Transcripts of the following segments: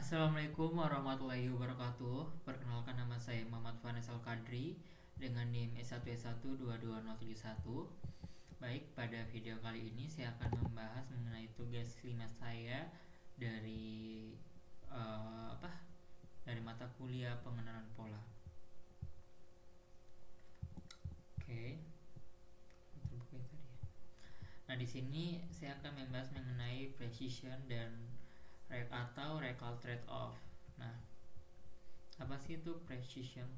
Assalamualaikum warahmatullahi wabarakatuh. Perkenalkan, nama saya Muhammad Fanesal Kadri dengan NIM S1S12201. Baik, pada video kali ini saya akan membahas mengenai tugas 5 saya dari eh, apa? Dari mata kuliah pengenalan pola. Oke, terbuka tadi ya. Nah, di sini saya akan membahas mengenai precision dan atau recall trade-off. Nah, apa sih itu precision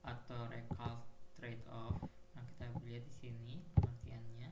atau recall trade-off? Nah, kita lihat di sini pengertiannya.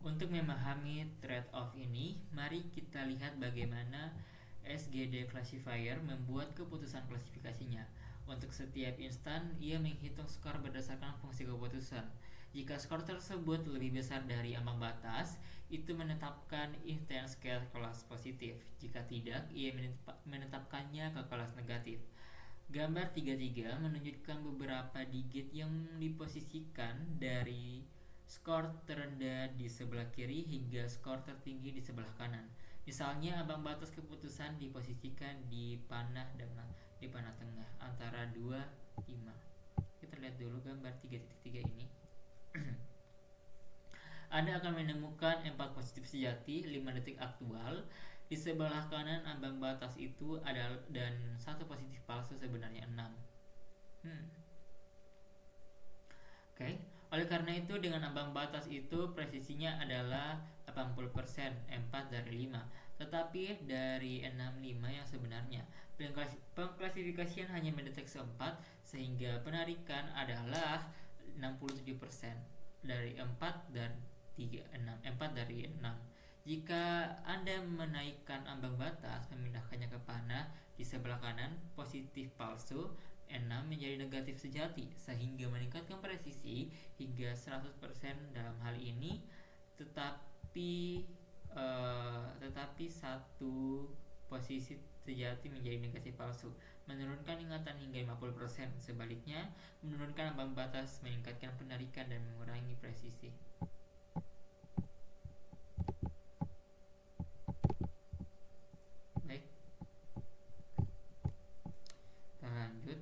Untuk memahami trade-off ini, mari kita lihat bagaimana SGD classifier membuat keputusan klasifikasinya. Untuk setiap instan, ia menghitung skor berdasarkan fungsi keputusan. Jika skor tersebut lebih besar dari ambang batas, itu menetapkan intent scale kelas positif. Jika tidak, ia menetapkannya ke kelas negatif. Gambar 33 menunjukkan beberapa digit yang diposisikan dari skor terendah di sebelah kiri hingga skor tertinggi di sebelah kanan. Misalnya, ambang batas keputusan diposisikan di panah tengah antara 2 5. Kita lihat dulu gambar 3.3 ini. Anda akan menemukan 4 positif sejati, 5 detik aktual. Di sebelah kanan ambang batas itu ada dan satu positif palsu, sebenarnya 6. Oke. Oleh karena itu, dengan ambang batas itu presisinya adalah 80%, 4 dari 5. Tetapi dari 65 yang sebenarnya, pengklasifikasian hanya mendeteksi 4, sehingga penarikan adalah 67% dari 4 dan 4 dari 6. Jika Anda menaikkan ambang batas, memindahkannya ke panah di sebelah kanan, positif palsu 6 menjadi negatif sejati, sehingga meningkatkan presisi hingga 100% dalam hal ini. Tetapi satu posisi sejati menjadi negatif palsu, menurunkan ingatan hingga 50%. Sebaliknya, menurunkan ambang batas meningkatkan penarikan dan mengurangi presisi. Baik, kita lanjut.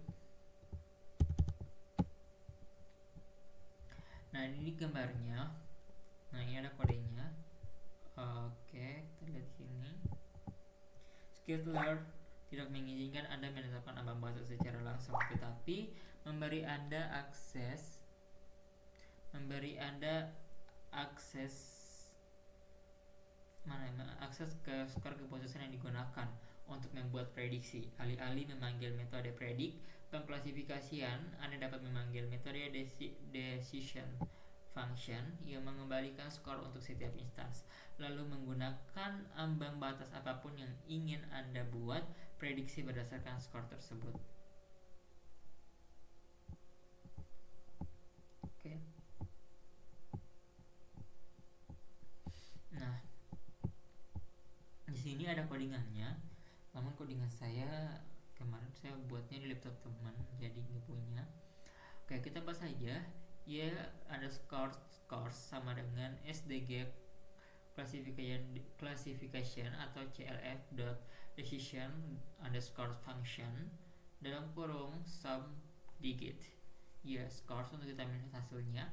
Nah, ini gambarnya. Nah, ini ada kodenya. Oke, kita lihat sini. Skilled tidak mengizinkan Anda menetapkan ambang batas secara langsung, tetapi memberi Anda akses ke skor keputusan yang digunakan untuk membuat prediksi. Alih-alih memanggil metode predik pengklasifikasian, Anda dapat memanggil metode decision function yang mengembalikan skor untuk setiap instance, lalu menggunakan ambang batas apapun yang ingin Anda buat prediksi berdasarkan skor tersebut. Oke. Nah, di sini ada codingannya. Namun codingan saya kemarin saya buatnya di laptop teman, jadi nggak punya. Oke, kita bahas aja. Ya, ada skor sama dengan SDG classification atau CLF dot decision underscore function dalam kurung sum digit. Ya, skor untuk kita melihat hasilnya.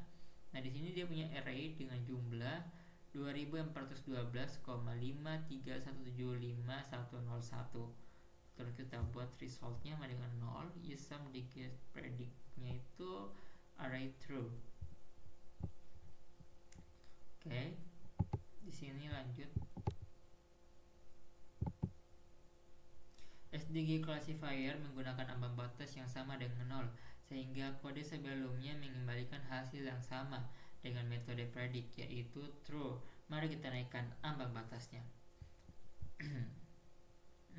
Nah, di sini dia punya array dengan jumlah 2412,53175,101. Terus kita buat resultnya sama dengan 0. Ya, sum digit predictnya itu array true. Oke. Di sini lanjut. SDG classifier menggunakan ambang batas yang sama dengan 0, sehingga kode sebelumnya mengembalikan hasil yang sama dengan metode predict, yaitu true. Mari kita naikkan ambang batasnya.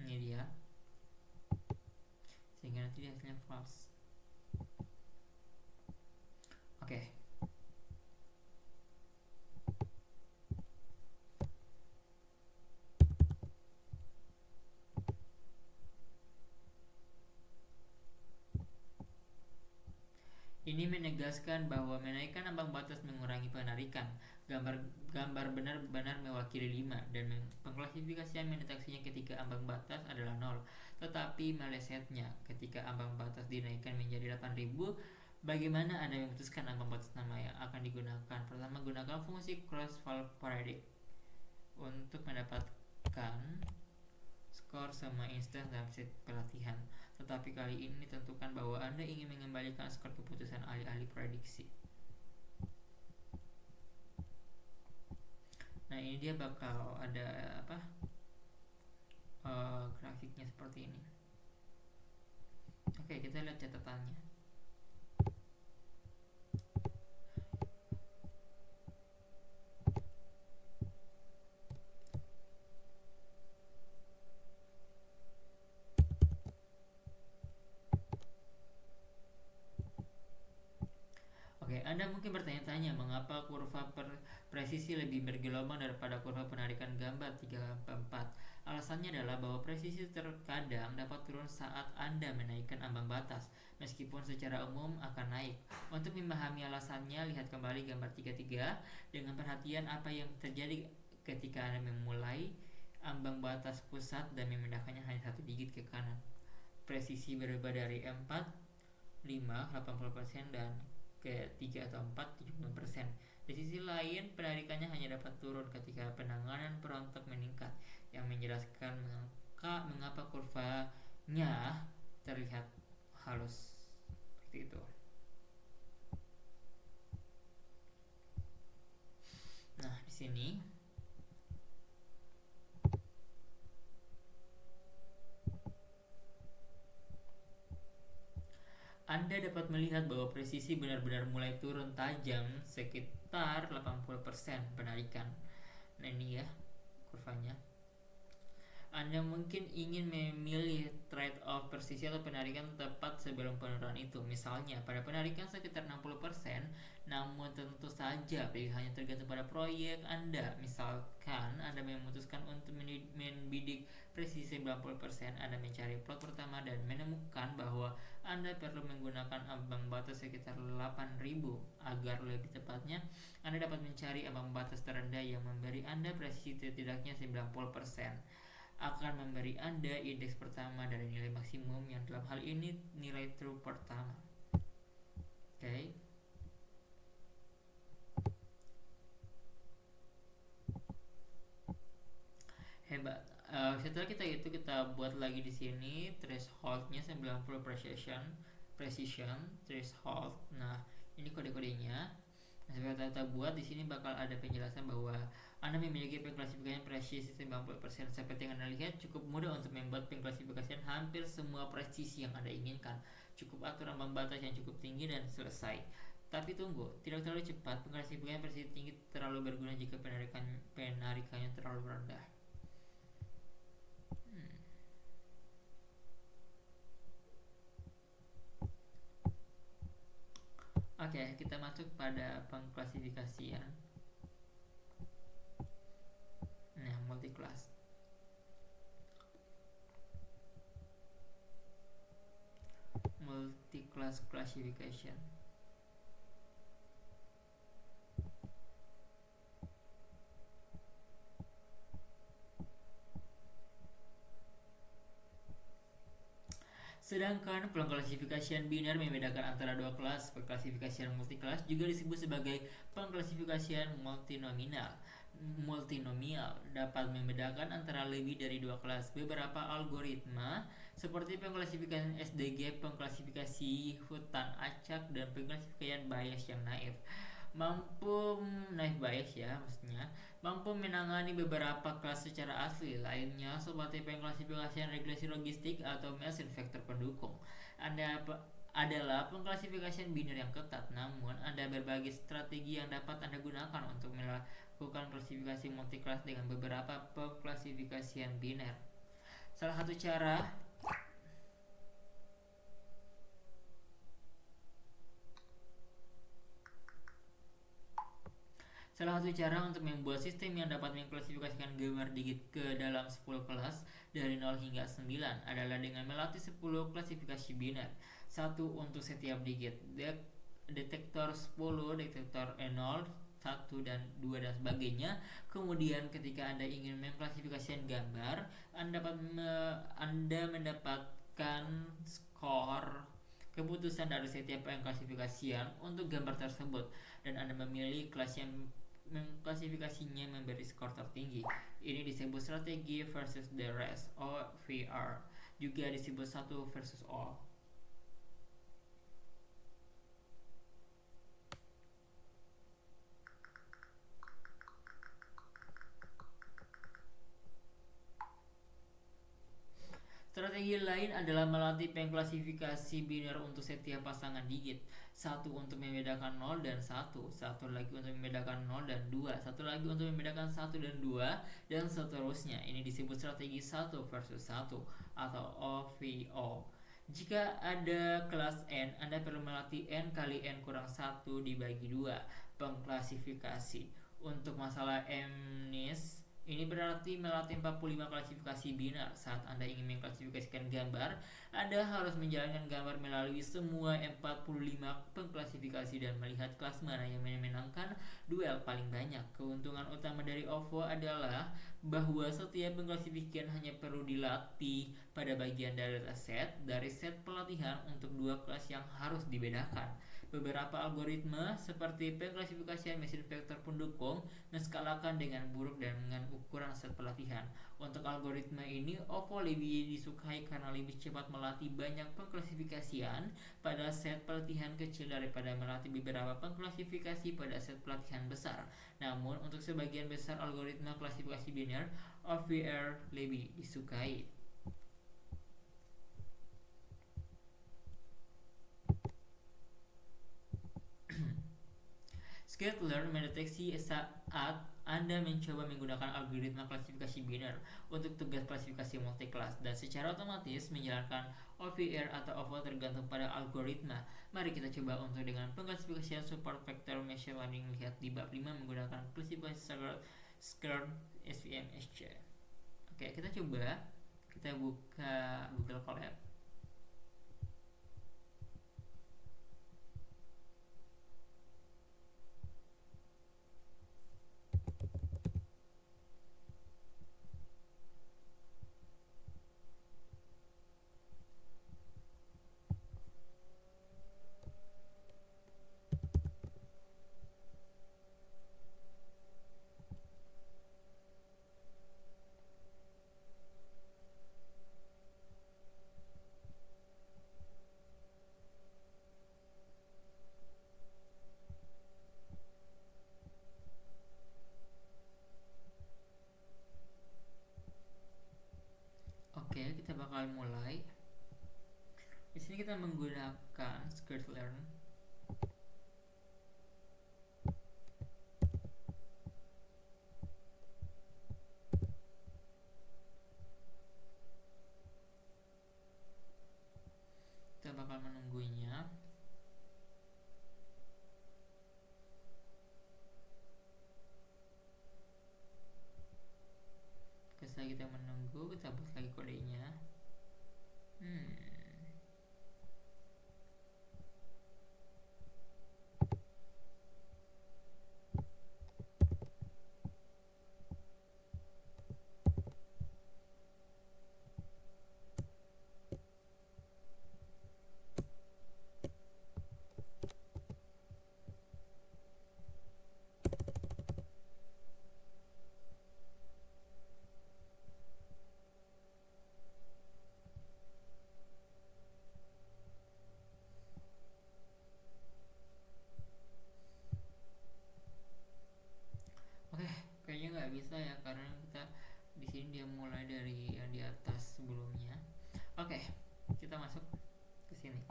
Ini dia. Sehingga nanti hasilnya false. Oke. Ini menegaskan bahwa menaikkan ambang batas mengurangi penarikan. Gambar benar-benar mewakili 5 dan pengklasifikasian mendeteksinya ketika ambang batas adalah 0. Tetapi melesetnya ketika ambang batas dinaikkan menjadi 8.000, bagaimana Anda memutuskan ambang batas nama yang akan digunakan? Pertama, gunakan fungsi cross-value untuk mendapatkan skor semua instance dalam set pelatihan. Tetapi kali ini tentukan bahwa Anda ingin mengembalikan skor keputusan alih-alih prediksi. Nah, ini dia bakal ada grafiknya seperti ini. Oke, kita lihat catatannya. Anda mungkin bertanya-tanya mengapa kurva presisi lebih bergelombang daripada kurva penarikan gambar 3/4. Alasannya adalah bahwa presisi terkadang dapat turun saat Anda menaikkan ambang batas, meskipun secara umum akan naik. Untuk memahami alasannya, lihat kembali gambar 33 dengan perhatian apa yang terjadi ketika Anda memulai ambang batas pusat dan memindahkannya hanya 1 digit ke kanan. Presisi berubah dari 4, 5, 80% dan ke 3 atau 4, 70%. Di sisi lain, penarikannya hanya dapat turun ketika penanganan perontok meningkat, yang menjelaskan mengapa kurvanya terlihat halus seperti itu. Nah, di sini Anda dapat melihat bahwa presisi benar-benar mulai turun tajam sekitar 80% penarikan. Nah, ini ya kurvanya. Anda mungkin ingin memilih trade-off presisi atau penarikan tepat sebelum penurunan itu. Misalnya, pada penarikan sekitar 60%, namun tentu saja pilihannya tergantung pada proyek Anda. Misalkan Anda memutuskan untuk membidik presisi 90%, Anda mencari plot pertama dan menemukan bahwa Anda perlu menggunakan ambang batas sekitar 8.000. Agar lebih tepatnya, Anda dapat mencari ambang batas terendah yang memberi Anda presisi setidaknya 90%. Akan memberi Anda indeks pertama dari nilai maksimum, yang dalam hal ini nilai true pertama. Oke. Hebat. Setelah kita buat lagi di sini thresholdnya 90 precision threshold. Nah, ini kode-kodenya. Nah, seperti kita buat di sini bakal ada penjelasan bahwa Anda memiliki pengklasifikasian presisi 90%. Seperti yang Anda lihat, cukup mudah untuk membuat pengklasifikasian hampir semua presisi yang Anda inginkan. Cukup atur ambang batas yang cukup tinggi dan selesai. Tapi tunggu, tidak terlalu cepat. Pengklasifikasian presisi tinggi terlalu berguna jika penarikannya terlalu rendah. Oke, kita masuk pada pengklasifikasian. Nah, multi-class. Multi-class classification. Sedangkan pengklasifikasian biner membedakan antara dua kelas. Pengklasifikasian multi-kelas juga disebut sebagai pengklasifikasian multinomial dapat membedakan antara lebih dari dua kelas. Beberapa algoritma seperti pengklasifikasian SDG, pengklasifikasi hutan acak, dan pengklasifikasian Bayes yang naif mampu menangani beberapa kelas secara asli. Lainnya seperti pengklasifikasian regresi logistik atau mesin vektor pendukung adalah pengklasifikasian biner yang ketat. Namun, ada berbagai strategi yang dapat Anda gunakan untuk melakukan klasifikasi multi-kelas dengan beberapa pengklasifikasian biner. Salah satu cara untuk membuat sistem yang dapat mengklasifikasikan gambar digit ke dalam 10 kelas dari 0 hingga 9 adalah dengan melatih 10 klasifikasi biner, satu untuk setiap digit. detektor 10, detektor 0, 1 dan 2 dan sebagainya. Kemudian ketika Anda ingin mengklasifikasikan gambar, Anda mendapatkan skor keputusan dari setiap pengklasifikasian untuk gambar tersebut, dan Anda memilih kelas yang mengklasifikasinya memberi skor tertinggi. Ini disebut strategi versus the rest (OVR), juga disebut satu versus all. Strategi lain adalah melatih pengklasifikasi biner untuk setiap pasangan digit. Satu untuk membedakan 0 dan 1, satu lagi untuk membedakan 0 dan 2, satu lagi untuk membedakan 1 dan 2, dan seterusnya. Ini disebut strategi 1 versus 1 atau OVO. Jika ada kelas N, Anda perlu melatih N kali N kurang 1 dibagi 2 pengklasifikasi. Untuk masalah MNIST, ini berarti melatih 45 klasifikasi biner. Saat Anda ingin mengklasifikasikan gambar, Anda harus menjalankan gambar melalui semua 45 pengklasifikasi dan melihat kelas mana yang memenangkan duel paling banyak. Keuntungan utama dari OVO adalah bahwa setiap pengklasifikasian hanya perlu dilatih pada bagian dari set pelatihan untuk dua kelas yang harus dibedakan. Beberapa algoritma seperti pengklasifikasian mesin vektor pendukung menskalakan dengan buruk dan dengan ukuran set pelatihan. Untuk algoritma ini, OVO lebih disukai karena lebih cepat melatih banyak pengklasifikasian pada set pelatihan kecil daripada melatih beberapa pengklasifikasi pada set pelatihan besar. Namun, untuk sebagian besar algoritma klasifikasi biner, OVR lebih disukai. Skilled-learn mendeteksi saat Anda mencoba menggunakan algoritma klasifikasi biner untuk tugas klasifikasi multiklas, dan secara otomatis menjalankan OVR atau OVO tergantung pada algoritma. Mari kita coba untuk dengan pengklasifikasian support vector machine learning. Lihat di bab 5 menggunakan klasifikasi Sklearn SVM-SC. Oke, kita coba. Kita buka Google Colab. Oke, kita bakal mulai. Di sini kita menggunakan Sklearn. Kita bakal menunggunya. Setelah kita menunggu, kita buat lagi kodenya. Oke, kayaknya nggak bisa ya karena kita di sini dia mulai dari yang di atas sebelumnya. Oke, kita masuk ke sini.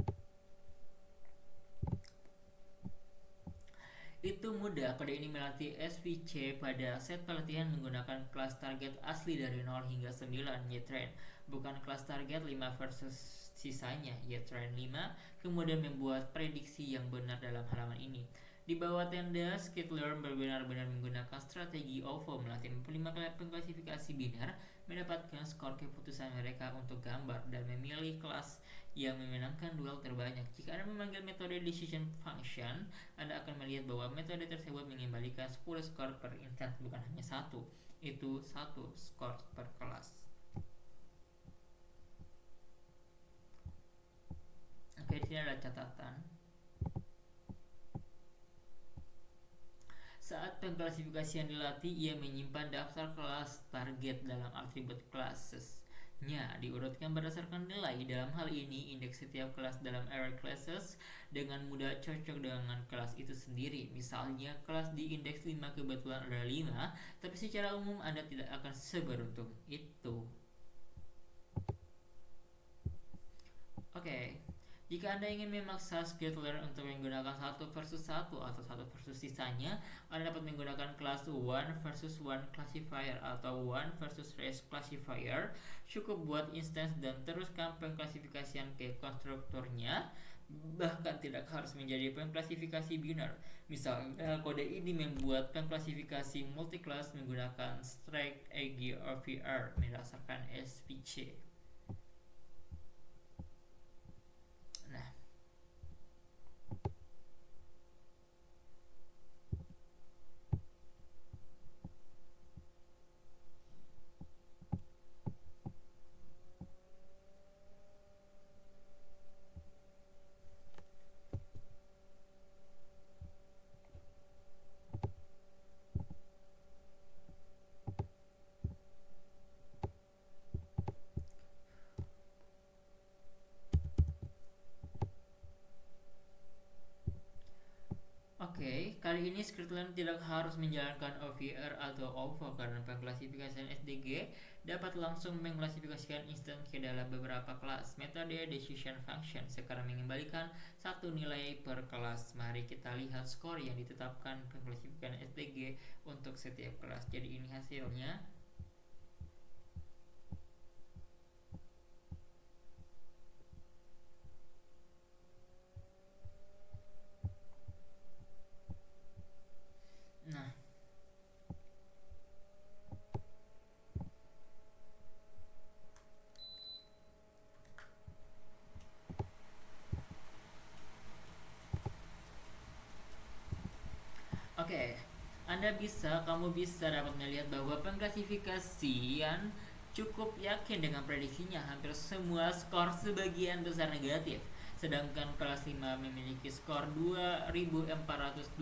Itu mudah. Kode ini melatih SVC pada set pelatihan menggunakan kelas target asli dari 0 hingga 9 YTrain, bukan kelas target 5 versus sisanya YTrain 5, kemudian membuat prediksi yang benar dalam halaman ini. Di bawah tenda, Skitlearn benar-benar menggunakan strategi OVO melatih 5 pengklasifikasi biner mendapatkan skor keputusan mereka untuk gambar dan memilih kelas yang memenangkan duel terbanyak. Jika Anda memanggil metode decision function, Anda akan melihat bahwa metode tersebut mengembalikan 10 skor per instance, bukan hanya satu. Itu satu skor per kelas. Oke, di sini ada catatan. Saat pengklasifikasian dilatih, ia menyimpan daftar kelas target dalam atribut classes-nya diurutkan berdasarkan nilai. Dalam hal ini, indeks setiap kelas dalam array classes dengan mudah cocok dengan kelas itu sendiri. Misalnya, kelas di indeks 5 kebetulan ada 5, tapi secara umum Anda tidak akan seberuntung itu. Oke. Jika Anda ingin memaksa Skitlearn untuk menggunakan 1 versus 1 atau 1 versus sisanya, Anda dapat menggunakan kelas 1 versus 1 classifier atau 1 versus race classifier. Cukup buat instance dan teruskan pengklasifikasian ke konstruktornya, bahkan tidak harus menjadi pengklasifikasi biner. Misalnya, kode ini membuat pengklasifikasi multiclass menggunakan strict AGOVR berdasarkan SVC. Oke, kali ini Skitlearn tidak harus menjalankan OVR atau OVO karena pengklasifikasian SDG dapat langsung mengklasifikasikan instance ke dalam beberapa kelas. Metode decision function sekarang mengembalikan satu nilai per kelas. Mari kita lihat skor yang ditetapkan pengklasifikasian SDG untuk setiap kelas. Jadi ini hasilnya. Nah, oke, kamu bisa dapat melihat bahwa pengklasifikasian cukup yakin dengan prediksinya. Hampir semua skor sebagian besar negatif. Sedangkan kelas 5 memiliki skor 2412,5.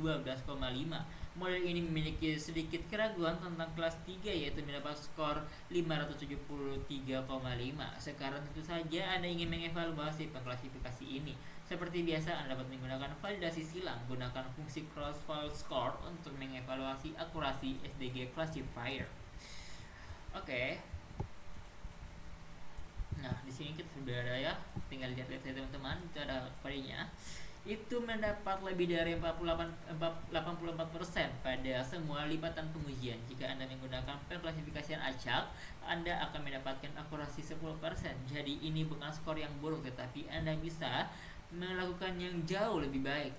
Model ini memiliki sedikit keraguan tentang kelas 3, yaitu mendapat skor 573,5. Sekarang tentu saja Anda ingin mengevaluasi pengklasifikasi ini. Seperti biasa, Anda dapat menggunakan validasi silang. Gunakan fungsi cross-file score untuk mengevaluasi akurasi SDG classifier. Oke. Nah, di sini kita sudah ada ya. Tinggal lihat-lihat saja teman-teman, itu ada kodenya. Itu mendapat lebih dari 84% pada semua lipatan pengujian. Jika Anda menggunakan pengklasifikasian acak, Anda akan mendapatkan akurasi 10%. Jadi ini bukan skor yang buruk, tetapi Anda bisa melakukan yang jauh lebih baik.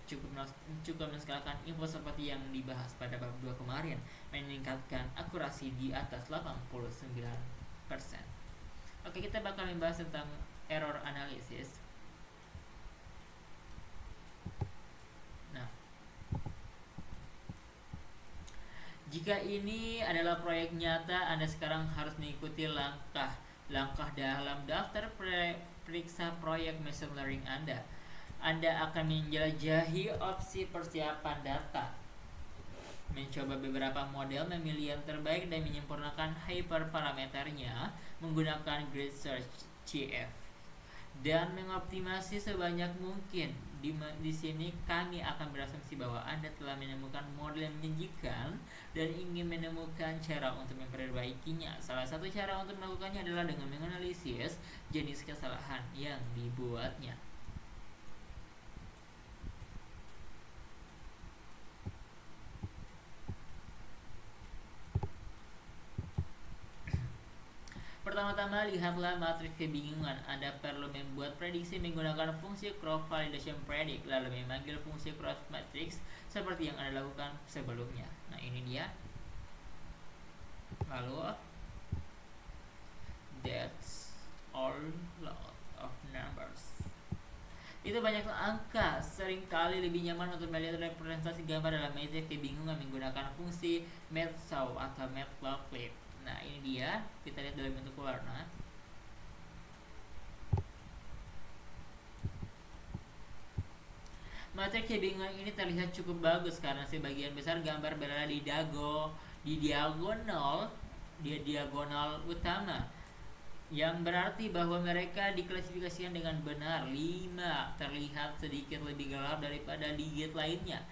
Cukup menskalakan info seperti yang dibahas pada bab 2 kemarin, meningkatkan akurasi di atas 89%. Oke, kita bakal membahas tentang error analysis. Nah, jika ini adalah proyek nyata, Anda sekarang harus mengikuti langkah dalam daftar periksa proyek machine learning Anda. Anda akan menjelajahi opsi persiapan data, mencoba beberapa model, memilih yang terbaik dan menyempurnakan hyperparameternya menggunakan Grid Search GF dan mengoptimasi sebanyak mungkin. Di sini kami akan berasumsi bahwa Anda telah menemukan model yang menjanjikan dan ingin menemukan cara untuk memperbaikinya. Salah satu cara untuk melakukannya adalah dengan menganalisis jenis kesalahan yang dibuatnya. Pertama-tama, lihatlah matriks kebingungan. Anda perlu membuat prediksi menggunakan fungsi cross validation predict, lalu memanggil fungsi cross matrix seperti yang Anda lakukan sebelumnya. Nah, ini dia. Lalu, that's all lot of numbers. Itu banyak angka. Seringkali lebih nyaman untuk melihat representasi gambar dalam matriks kebingungan menggunakan fungsi matsaw atau matplotlib. Nah, ini dia. Kita lihat dalam bentuk warna. Matriks kebingungan ini terlihat cukup bagus karena sebagian besar gambar berada di diagonal utama, yang berarti bahwa mereka diklasifikasikan dengan benar. 5 terlihat sedikit lebih gelap daripada digit lainnya,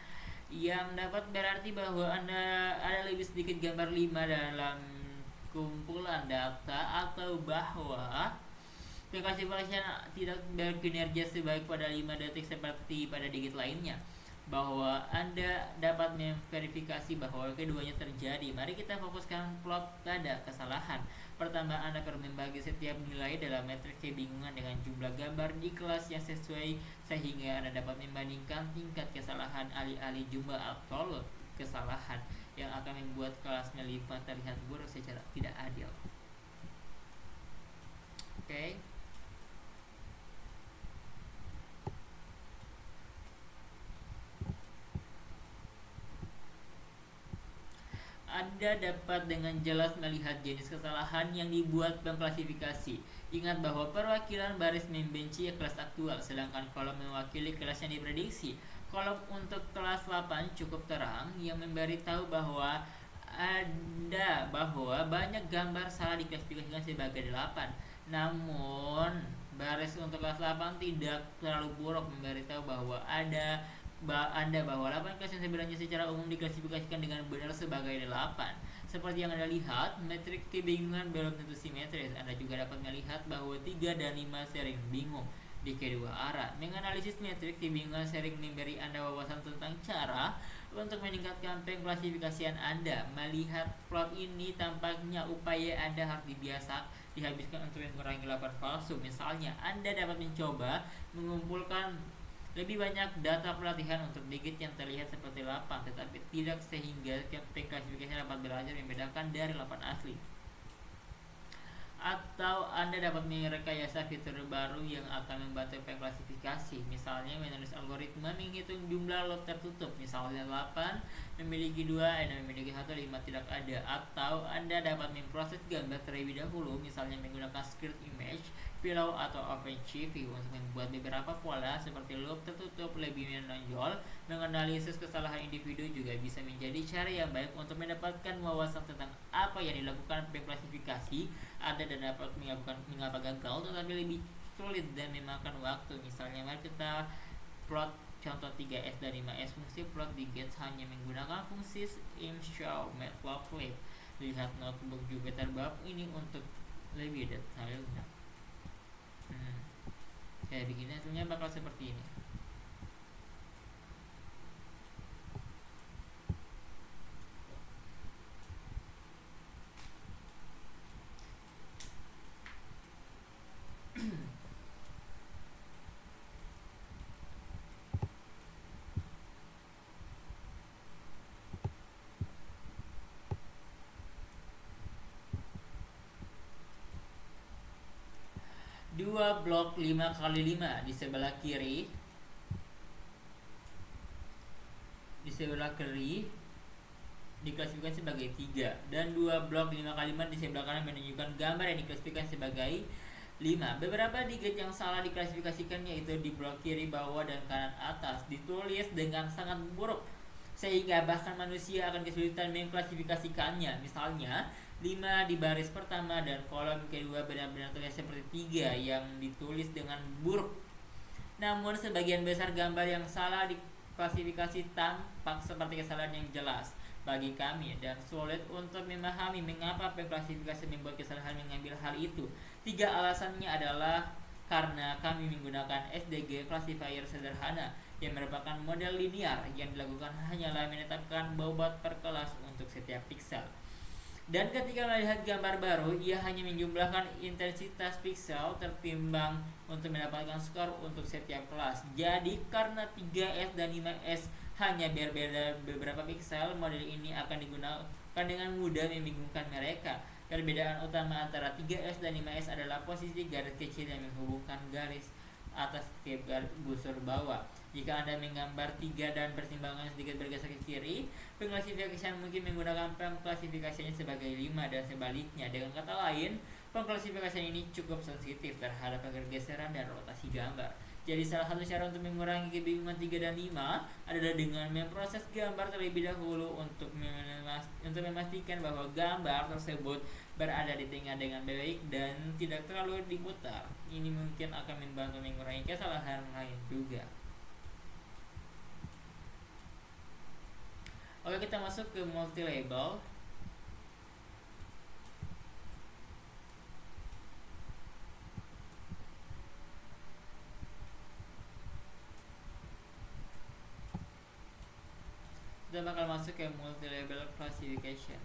yang dapat berarti bahwa ada lebih sedikit gambar 5 dalam kumpulan data, atau bahwa pengklasifikasian tidak berkinerja sebaik pada 5 detik seperti pada digit lainnya, bahwa Anda dapat memverifikasi bahwa keduanya terjadi. Mari kita fokuskan plot pada kesalahan. Pertama, Anda perlu membagi setiap nilai dalam matriks kebingungan dengan jumlah gambar di kelas yang sesuai, sehingga Anda dapat membandingkan tingkat kesalahan alih-alih jumlah absolut kesalahan, yang akan membuat kelasnya lipat terlihat buruk secara tidak adil. Oke. Anda dapat dengan jelas melihat jenis kesalahan yang dibuat pengklasifikasi. Ingat bahwa perwakilan baris membenci kelas aktual, sedangkan kolom mewakili kelas yang diprediksi. Kolom untuk kelas 8 cukup terang, yang memberitahu bahwa banyak gambar salah diklasifikasikan sebagai 8. Namun, baris untuk kelas 8 tidak terlalu buruk, memberitahu bahwa bahwa 8 kelas yang sebenarnya secara umum diklasifikasikan dengan benar sebagai 8. Seperti yang Anda lihat, matriks kebingungan belum tentu simetris. Anda juga dapat melihat bahwa 3 dan 5 sering bingung di kedua arah. Menganalisis matriks kebingungan sering memberi Anda wawasan tentang cara untuk meningkatkan pengklasifikasian Anda. Melihat plot ini, tampaknya upaya Anda harus dihabiskan untuk mengurangi 8 palsu. Misalnya, Anda dapat mencoba mengumpulkan lebih banyak data pelatihan untuk digit yang terlihat seperti 8, tetapi tidak, sehingga pengklasifikasian dapat belajar membedakan dari 8 asli. Atau Anda dapat merekayasa fitur baru yang akan membantu pengklasifikasi, misalnya menulis algoritma menghitung jumlah lot tertutup, misalnya 8 memiliki 2 dan memiliki 1, 5 tidak ada. Atau Anda dapat memproses gambar terlebih dahulu, misalnya menggunakan script image, pillow atau OpenCV untuk membuat beberapa pola seperti loop tertutup lebih menonjol. Menganalisis kesalahan individu juga bisa menjadi cara yang baik untuk mendapatkan wawasan tentang apa yang dilakukan pengklasifikasi Anda dan dapat mengapa gagal, tetapi lebih sulit dan memakan waktu. Misalnya, mari kita plot contoh 3S dan 5S. Fungsi plot digit hanya menggunakan fungsi imshow matplotlib. Lihat notebook Jupyter bab ini untuk lebih detailnya. Kayak begini, hasilnya bakal seperti ini. Dua blok 5x5 di sebelah kiri diklasifikasi sebagai 3, dan 2 blok 5x5 di sebelah kanan menunjukkan gambar yang diklasifikasi sebagai 5. Beberapa digit yang salah diklasifikasikan, yaitu di blok kiri, bawah, dan kanan atas, ditulis dengan sangat buruk sehingga bahkan manusia akan kesulitan mengklasifikasikannya. Misalnya, 5 di baris pertama dan kolom kedua benar-benar terlihat seperti 3 yang ditulis dengan buruk. Namun sebagian besar gambar yang salah diklasifikasi tampak seperti kesalahan yang jelas bagi kami, dan sulit untuk memahami mengapa pengklasifikasi membuat kesalahan mengambil hal itu. 3 alasannya adalah karena kami menggunakan SDG classifier sederhana yang merupakan model linear yang dilakukan hanyalah menetapkan bobot per kelas untuk setiap pixel. Dan ketika melihat gambar baru, ia hanya menjumlahkan intensitas piksel tertimbang untuk mendapatkan skor untuk setiap kelas. Jadi karena 3S dan 5S hanya berbeda beberapa piksel, model ini akan digunakan dengan mudah membingungkan mereka. Perbedaan utama antara 3S dan 5S adalah posisi garis kecil yang menghubungkan garis atas setiap busur bawah. Jika Anda menggambar 3 dan pertimbangan sedikit bergeser ke kiri, pengklasifikasian mungkin menggunakan pengklasifikasinya sebagai 5 dan sebaliknya. Dengan kata lain, pengklasifikasian ini cukup sensitif terhadap pergeseran dan rotasi gambar. Jadi salah satu cara untuk mengurangi kebingungan 3 dan 5 adalah dengan memproses gambar terlebih dahulu untuk memastikan bahwa gambar tersebut berada di tengah dengan baik dan tidak terlalu diputar. Ini mungkin akan membantu mengurangi kesalahan lain juga. Oke, kita masuk ke multi label. Kita bakal masuk ke multi label classification.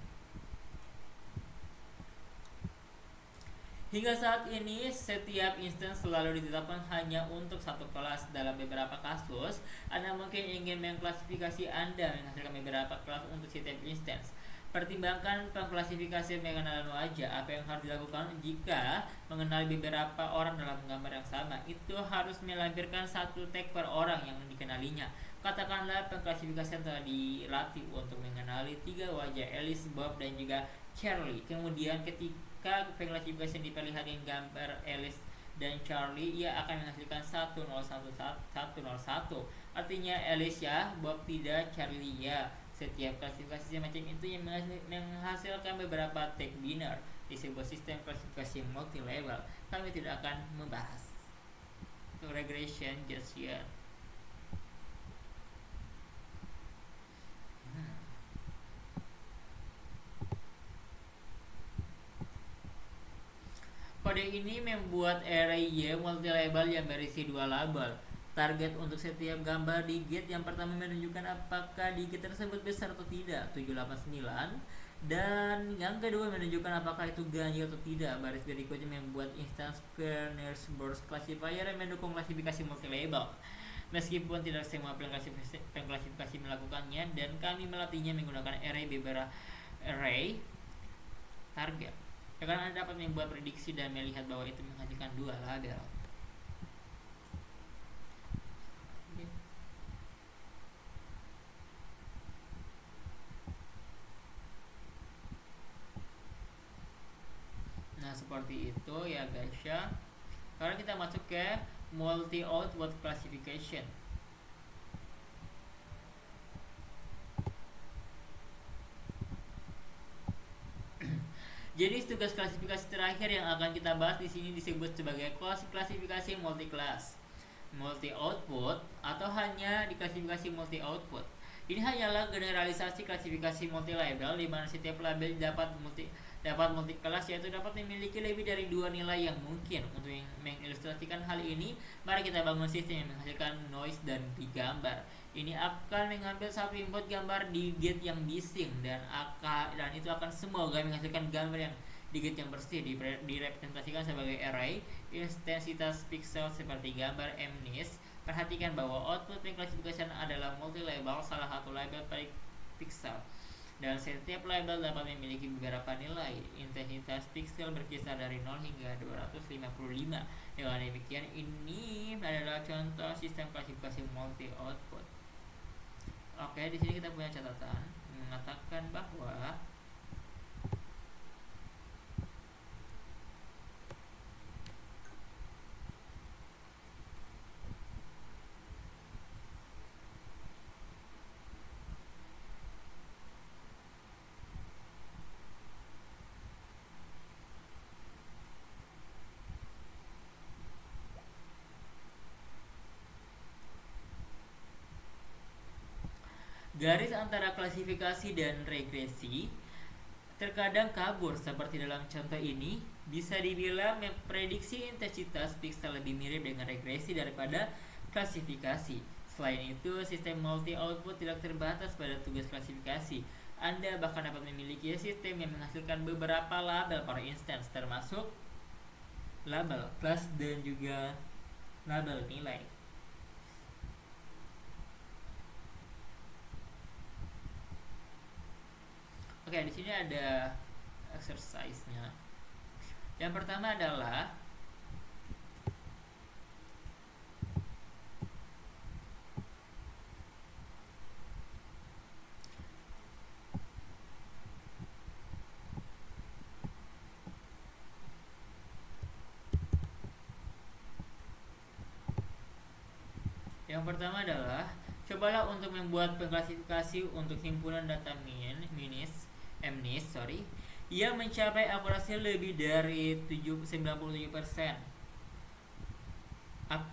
Hingga saat ini, setiap instance selalu ditetapkan hanya untuk satu kelas. Dalam beberapa kasus, Anda mungkin ingin mengklasifikasi Anda menghasilkan beberapa kelas untuk setiap instance. Pertimbangkan pengklasifikasi mengenal wajah. Apa yang harus dilakukan jika mengenal beberapa orang dalam gambar yang sama? Itu harus melampirkan satu tag per orang yang dikenalinya. Katakanlah pengklasifikasian telah dilatih untuk mengenali 3 wajah, Alice, Bob, dan juga Charlie. Kemudian ketika pengklasifikasian diperlihatkan gambar Alice dan Charlie, ia akan menghasilkan 101. Artinya Alice ya, Bob tidak, Charlie ya. Setiap klasifikasi semacam itu yang menghasilkan beberapa tag biner di sebuah sistem klasifikasi multi level. Kami tidak akan membahas regression just yet. Kode ini membuat array Y multi-label yang berisi 2 label. Target untuk setiap gambar digit yang pertama menunjukkan apakah digit tersebut besar atau tidak, 789. Dan yang kedua menunjukkan apakah itu ganjil atau tidak. Baris berikutnya membuat instance Kerners Burst Classifier yang mendukung klasifikasi multi-label. Meskipun tidak semua pengklasifikasi melakukannya, dan kami melatihnya menggunakan array target. Karena Anda dapat membuat prediksi dan melihat bahwa itu menghasilkan 2 label. Nah, seperti itu ya guys ya. Sekarang kita masuk ke multi output classification. Jadi tugas klasifikasi terakhir yang akan kita bahas di sini disebut sebagai klasifikasi multi-class, multi-output, atau hanya diklasifikasi multi-output. Ini hanyalah generalisasi klasifikasi multi-label di mana setiap label dapat multi kelas, yaitu dapat memiliki lebih dari 2 nilai yang mungkin. Untuk mengilustrasikan hal ini, mari kita bangun sistem yang menghasilkan noise dan digambar. Ini akan mengambil satu input gambar digit yang bising dan itu akan semoga menghasilkan gambar yang digit yang bersih. Direpresentasikan sebagai array intensitas pixel seperti gambar MNIST. Perhatikan bahwa output pengklasifikasian adalah multi-label, salah satu label per pixel, dan setiap label dapat memiliki beberapa nilai. Intensitas pixel berkisar dari 0 hingga 255. Dengan demikian, ini adalah contoh sistem klasifikasi multi-output. Oke, di sini kita punya catatan mengatakan bahwa garis antara klasifikasi dan regresi terkadang kabur. Seperti dalam contoh ini, bisa dibilang memprediksi intensitas pixel lebih mirip dengan regresi daripada klasifikasi. Selain itu, sistem multi output tidak terbatas pada tugas klasifikasi. Anda bahkan dapat memiliki sistem yang menghasilkan beberapa label per instance, termasuk label kelas dan juga label nilai. Oke, di sini ada exercise-nya. Yang pertama adalah cobalah untuk membuat pengklasifikasi untuk himpunan data MNIST, yang mencapai akurasi lebih dari 97%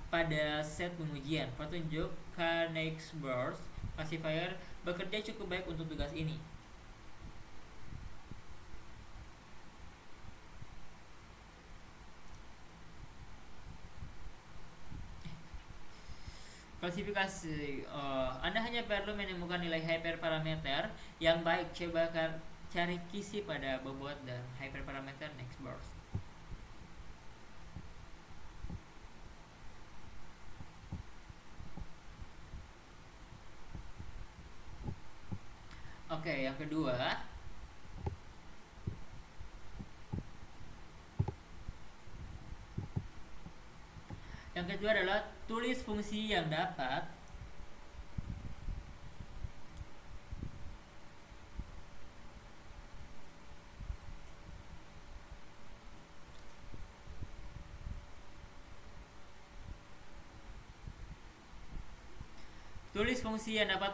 pada set pengujian. Petunjuk Knightsbridge Classifier bekerja cukup baik untuk tugas ini. Klasifikasi, Anda hanya perlu menemukan nilai hyperparameter yang baik. Coba cari kisi pada bobot dan hyperparameter Knightsbridge. Oke, yang kedua adalah tulis fungsi yang dapat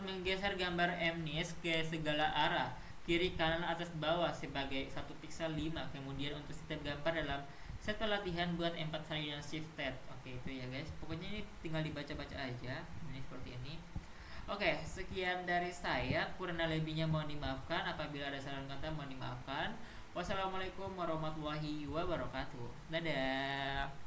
menggeser gambar MNIST ke segala arah, kiri, kanan, atas, bawah sebagai 1 pixel 5. Kemudian untuk setiap gambar dalam set pelatihan buat 4 salinan shifted. Oke, itu ya guys. Pokoknya ini tinggal dibaca-baca aja. Ini seperti ini. Oke, sekian dari saya. Kurang lebihnya mohon dimaafkan. Apabila ada salah kata mohon dimaafkan. Wassalamualaikum warahmatullahi wabarakatuh. Dadah.